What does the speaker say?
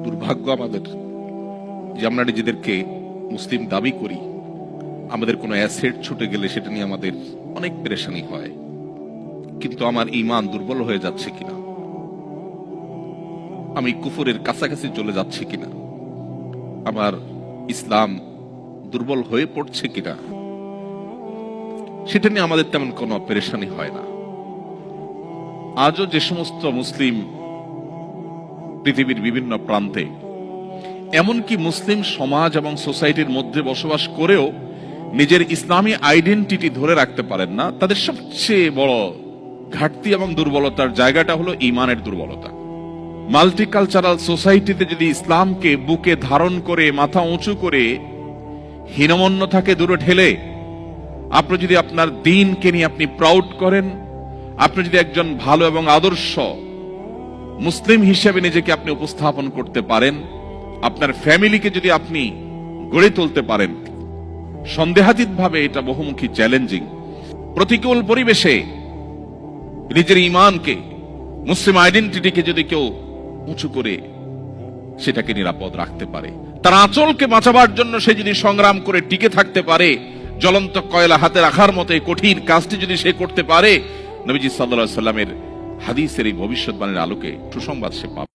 দুর্ভাগ্য আমাদের যে আমরা নিজেদেরকে মুসলিম দাবি করি, আমাদের কোনো অ্যাসেট ছুটে গেলে সেটা নিয়ে আমাদের অনেক পেরেশানি হয়। কিন্তু আমার ঈমান দুর্বল হয়ে যাচ্ছে কিনা, আমি কুফরের কাছাকাছি চলে যাচ্ছে কিনা, আমার ইসলাম দুর্বল হয়ে পড়ছে কিনা, সেটা নিয়ে আমাদের তেমন কোনো পেরেশানি হয় না। আজও যে সমস্ত মুসলিম পৃথিবীর বিভিন্ন প্রান্তে, এমনকি মুসলিম সমাজ এবং সোসাইটির মধ্যে বসবাস করেও নিজের ইসলামী আইডেন্টিটি ধরে রাখতে পারেন না, তাদের সবচেয়ে বড় ঘাটতি এবং দুর্বলতার জায়গাটা হলো ঈমানের দুর্বলতা। মাল্টিকালচারাল সোসাইটিতে যদি ইসলামকে বুকে ধারণ করে মাথা উঁচু করে হীনমন্যতাকে দূরে ঠেলে আপনি যদি আপনার দ্বীনকে নিয়ে আপনি প্রাউড করেন, আপনি যদি একজন ভালো এবং আদর্শ মুসলিম হিসেবে নিজেকে আপনি উপস্থাপন করতে পারেন, আপনার ফ্যামিলিকে যদি আপনি গড়ে তুলতে পারেন, সন্দেহাতীত ভাবে এটা বহুমুখী চ্যালেঞ্জিং। প্রতিকূল পরিবেশে নিজের ঈমানকে, মুসলিম আইডেন্টিটিকে যদি কেউ উঁচু করে সেটাকে নিরাপদ রাখতে পারে, তার আঁচলকে বাঁচাবার জন্য সে যদি সংগ্রাম করে টিকে থাকতে পারে, জ্বলন্ত কয়লা হাতে রাখার মতো এই কঠিন কাজটি যদি সে করতে পারে, নবীজি সাল্লাল্লাহু আলাইহি ওয়াসাল্লামের হাদিসের এই ভবিষ্যৎবাণীর আলোকে সুসংবাদ সে পাবে।